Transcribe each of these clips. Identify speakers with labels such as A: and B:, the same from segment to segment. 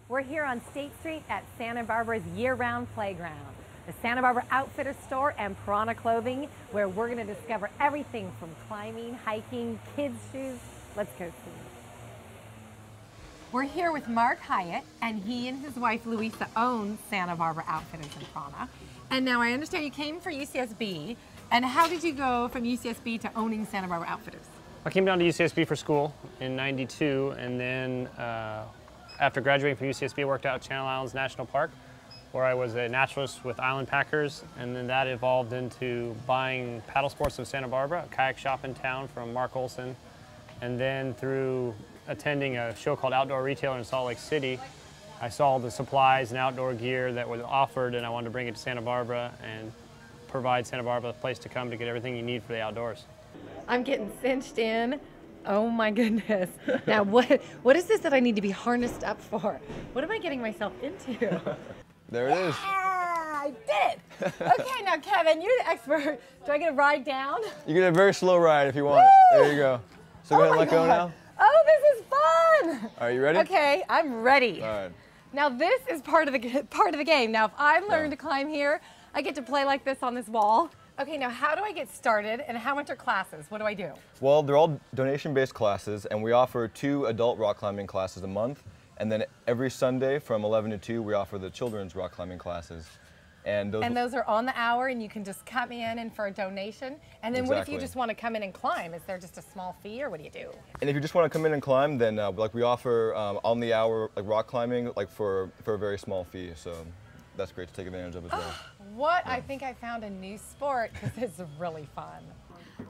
A: We're here on State Street at Santa Barbara's year-round playground, the Santa Barbara Outfitter Store and Prana Clothing, where we're going to discover everything from climbing, hiking, kids' shoes. Let's go see. We're here with Mark Hyatt, and he and his wife Louisa own Santa Barbara Outfitters and Prana. And now I understand you came for UCSB. And how did you go from UCSB to owning Santa Barbara Outfitters?
B: I came down to UCSB for school in '92, and then after graduating from UCSB, I worked out at Channel Islands National Park, where I was a naturalist with Island Packers, and then that evolved into buying Paddle Sports of Santa Barbara, a kayak shop in town from Mark Olson, and then through attending a show called Outdoor Retailer in Salt Lake City, I saw the supplies and outdoor gear that was offered, and I wanted to bring it to Santa Barbara and provide Santa Barbara a place to come to get everything you need for the outdoors.
A: I'm getting cinched in. Oh my goodness. Now what is this that I need to be harnessed up for? What am I getting myself into?
C: There it is.
A: I did it. Okay, now Kevin, you're the expert. Do I get a ride down?
C: You get a very slow ride if you want it. There you go. So go ahead and let go now.
A: Oh, this is fun.
C: Are you ready?
A: Okay, I'm ready.
C: All right.
A: Now this is part of the game. Now if I learn to climb here, I get to play like this on this wall. Okay, now how do I get started and how much are classes? What do I do?
C: Well, they're all donation-based classes, and we offer 2 adult rock climbing classes a month. And then every Sunday from 11 to 2, we offer the children's rock climbing classes. And those
A: are on the hour, and you can just cut me in for a donation. And then what if you
C: Exactly.
A: just want to come in and climb? Is there just a small fee, or what do you do?
C: And if you just want to come in and climb, then we offer on the hour rock climbing for a very small fee. So that's great to take advantage of as well.
A: What? Yeah. I think I found a new sport because it's really fun.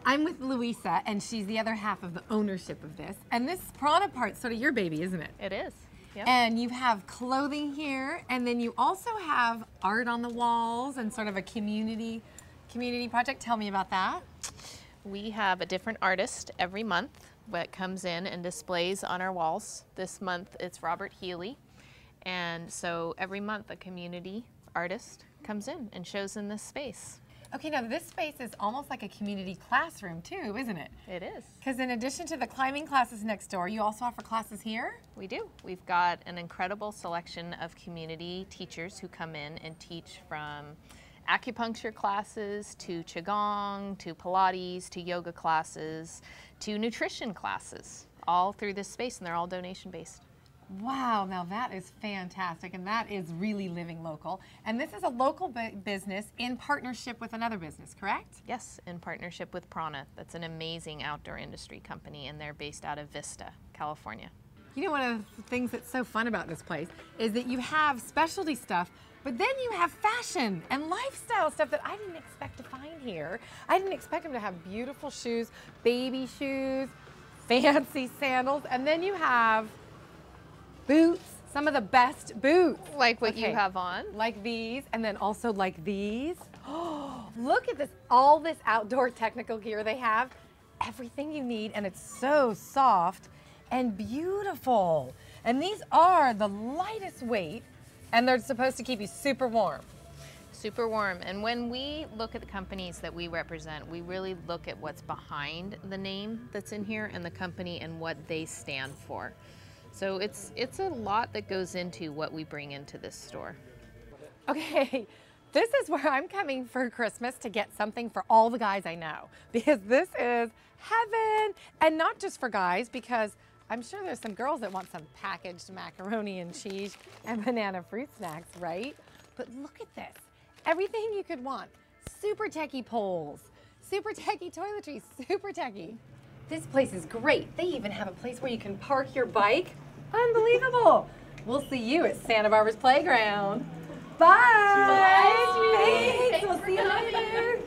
A: I'm with Louisa, and she's the other half of the ownership of this. And this Prana part's sort of your baby, isn't it?
D: It is. Yep.
A: And you have clothing here, and then you also have art on the walls and sort of a community project. Tell me about that.
D: We have a different artist every month that comes in and displays on our walls. This month it's Robert Healy. And so every month a community artist comes in and shows in this space.
A: Okay, now this space is almost like a community classroom too, isn't it?
D: It is.
A: Because in addition to the climbing classes next door, you also offer classes here?
D: We do. We've got an incredible selection of community teachers who come in and teach from acupuncture classes to Qigong, to Pilates, to yoga classes, to nutrition classes, all through this space, and they're all donation based.
A: Wow, now that is fantastic, and that is really living local. And this is a local business in partnership with another business, correct?
D: Yes, in partnership with Prana. That's an amazing outdoor industry company, and they're based out of Vista, California.
A: You know, one of the things that's so fun about this place is that you have specialty stuff, but then you have fashion and lifestyle stuff that I didn't expect to find here. I didn't expect them to have beautiful shoes, baby shoes, fancy sandals, and then you have boots, some of the best boots.
D: Like what you have on?
A: Like these, and then also like these. Oh, look at this, all this outdoor technical gear they have. Everything you need, and it's so soft and beautiful. And these are the lightest weight, and they're supposed to keep you super warm.
D: Super warm. And when we look at the companies that we represent, we really look at what's behind the name that's in here and the company and what they stand for. So it's a lot that goes into what we bring into this store.
A: Okay, this is where I'm coming for Christmas to get something for all the guys I know, because this is heaven. And not just for guys, because I'm sure there's some girls that want some packaged macaroni and cheese and banana fruit snacks, right? But look at this, everything you could want. Super techie poles, super techie toiletries, super techie. This place is great. They even have a place where you can park your bike. Unbelievable. We'll see you at Santa Barbara's Playground. Bye. Thanks. We'll see you later.